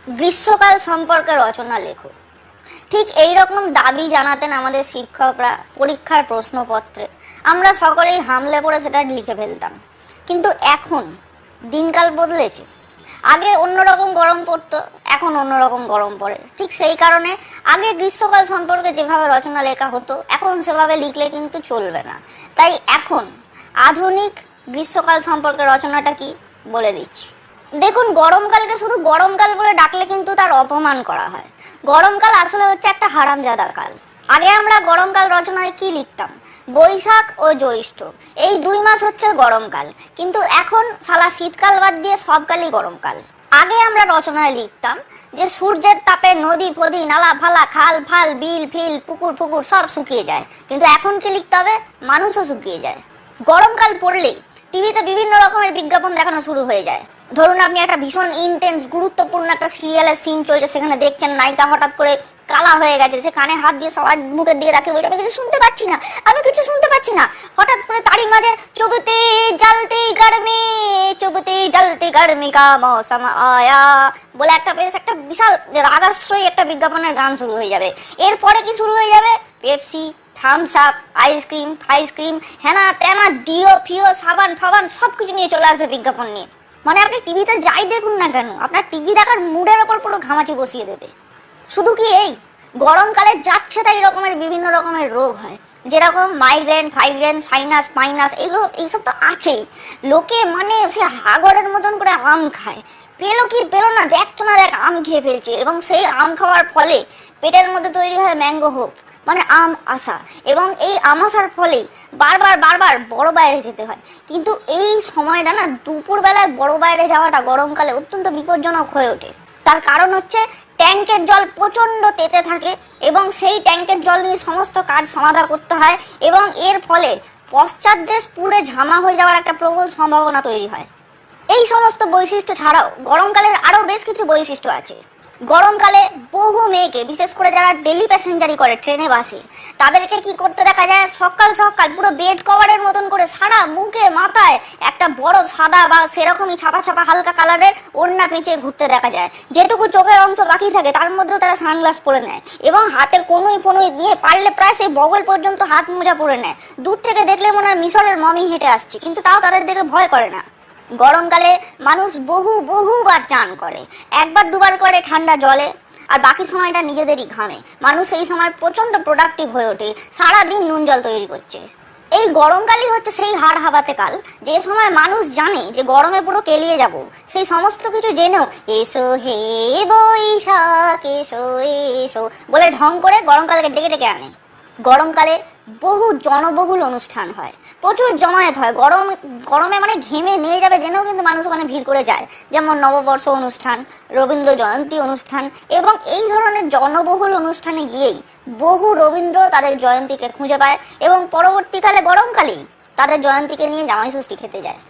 গ্রীষ্মকাল সম্পর্কে রচনা লেখো। ঠিক এইরকম দাবি জানাতেন আমাদের শিক্ষকরা পরীক্ষার প্রশ্নপত্রে। আমরা সকলেই হামলে পড়ে সেটা লিখে ফেলতাম। কিন্তু এখন দিনকাল বদলেছে। আগে অন্যরকম গরম পড়তো, এখন অন্যরকম গরম পড়ে। ঠিক সেই কারণে আগে গ্রীষ্মকাল সম্পর্কে যেভাবে রচনা লেখা হতো, এখন সেভাবে লিখলে কিন্তু চলবে না। তাই এখন আধুনিক গ্রীষ্মকাল সম্পর্কে রচনাটা কি বলে দিচ্ছি। দেখুন, গরমকালকে শুধু গরমকাল বলে ডাকলে কিন্তু তার অপমান করা হয়। গরমকাল আসলে হচ্ছে একটা হারামজাদা কাল। আগে আমরা গরমকাল রচনায় কি লিখতাম? বৈশাখ ও জ্যৈষ্ঠ, এই 2 মাস হচ্ছে গরমকাল। কিন্তু এখন সালা শীতকাল বাদ দিয়ে সব কালই গরমকাল। আগে আমরা রচনায় লিখতাম যে সূর্যের তাপে নদী ফদি নালা ফালা খাল ফাল বিল ফিল পুকুর ফুকুর সব শুকিয়ে যায়। কিন্তু এখন কি লিখতে হবে? মানুষও শুকিয়ে যায়। গরমকাল পড়লেই টিভিতে বিভিন্ন রকমের বিজ্ঞাপন দেখানো শুরু হয়ে যায়। ধরুন, আপনি একটা ভীষণ ইন্টেন্স গুরুত্বপূর্ণ একটা সিরিয়ালের সিন চলছে, সেখানে দেখছেন নায়িকা হঠাৎ করে কালা হয়ে গেছে, সে কানে হাত দিয়ে সবার মুখের দিকে রাখে বলছে, আমি কিছু শুনতে পাচ্ছি না, আমি কিছু শুনতে পাচ্ছি না। হঠাৎ করে তারই মাঝে চুবতে জ্বলতে গরমি কা মৌসম আয়া বলে একটা বিশাল রাগাশ্রয়ী একটা বিজ্ঞাপনের গান শুরু হয়ে যাবে। এরপরে কি শুরু হয়ে যাবে? পেপসি, থামস আপ, আইসক্রিম, হেনা তেনা ডিও ফিও সাবান ফাবান সবকিছু নিয়ে চলে আসবে বিজ্ঞাপন নিয়ে। মানে আপনি টিভিতে যাই দেখুন না কেন, আপনার টিভি দেখার মুডের ওপর পুরো ঘামাচি বসিয়ে দেবে। শুধু কি এই গরমকালে যাচ্ছে তাই রকমের বিভিন্ন রকমের রোগ হয়, যেরকম মাইগ্রেন, ফাইগ্রেন, সাইনাস, মাইনাস, এইসব তো আছেই। লোকে মানে সে হাগরের মতন করে আম খায়। পেলো না, দেখতো না দেখ আম খেয়ে ফেলছে। এবং সেই আম খাওয়ার ফলে পেটের মধ্যে তৈরি হয় ম্যাঙ্গো হোপ, মানে আম আসা। এবং এই আম আসার ফলে বারবার বড় বাইরে যেতে হয়। কিন্তু এই সময়টা না, দুপুর বেলায় বড় বাইরে যাওয়াটা গরমকালে অত্যন্ত বিপজ্জনক হয়ে ওঠে। তার কারণ হচ্ছে ট্যাঙ্কের জল প্রচন্ড তেতে থাকে এবং সেই ট্যাঙ্কের জল নিয়ে সমস্ত কাজ সমাধা করতে হয় এবং এর ফলে পশ্চাৎদেশ পুড়ে ঝামা হয়ে যাওয়ার একটা প্রবল সম্ভাবনা তৈরি হয়। এই সমস্ত বৈশিষ্ট্য ছাড়াও গরমকালের আরো বেশ কিছু বৈশিষ্ট্য আছে। গরমকালে বহু মেয়েকে, বিশেষ করে যারা ডেলি প্যাসেঞ্জারি করে ট্রেনে বাসে, তাদেরকে কি করতে দেখা যায়? সকাল পুরো বেড কভারের মতন করে সারা মুখে মাথায় একটা বড় সাদা বা সেরকমই ছাপা হালকা কালারের ওড়না পেঁচিয়ে ঘুরতে দেখা যায়। যেটুকু চোখের অংশ বাকি থাকে তার মধ্যেও তারা সানগ্লাস পরে নেয় এবং হাতে কনুই ফনুই দিয়ে পারলে প্রায় সেই বগল পর্যন্ত হাত মোজা পরে নেয়। দূর থেকে দেখলে মনে হয় মিশরের মমি হেঁটে আসছে, কিন্তু তাও তাদের দেখে ভয় করে না। গরমকালে মানুষ বহুবার চান করে, 1-2 করে ঠান্ডা জলে, আর বাকি সময়টা নিজেদেরই ঘামে। মানুষ এই সময় প্রচন্ড প্রোডাক্টিভ হয়ে ওঠে, সারাদিন নুন জল তৈরি করছে। এই গরমকালই হচ্ছে সেই হাড় হাবাতে কাল, যে সময় মানুষ জানে যে গরমে পুরো কেলিয়ে যাব। সেই সমস্ত কিছু জেনেও এসো হে বৈশাখ এসো এসো বলে ঢং করে গরমকালকে ডেকে আনে। গরমকালে বহু জনবহুল অনুষ্ঠান হয়, প্রচুর জমায়েত হয়। গরমে মানে ঘেমে নিয়ে যাবে জেনেও কিন্তু মানুষ ওখানে ভিড় করে যায়। যেমন নববর্ষ অনুষ্ঠান, রবীন্দ্র জয়ন্তী অনুষ্ঠান। এবং এই ধরনের জনবহুল অনুষ্ঠানে গিয়েই বহু রবীন্দ্র তাদের জয়ন্তীকে খুঁজে পায় এবং পরবর্তীকালে গরমকালেই তাদের জয়ন্তীকে নিয়ে জামাই ষষ্ঠী খেতে যায়।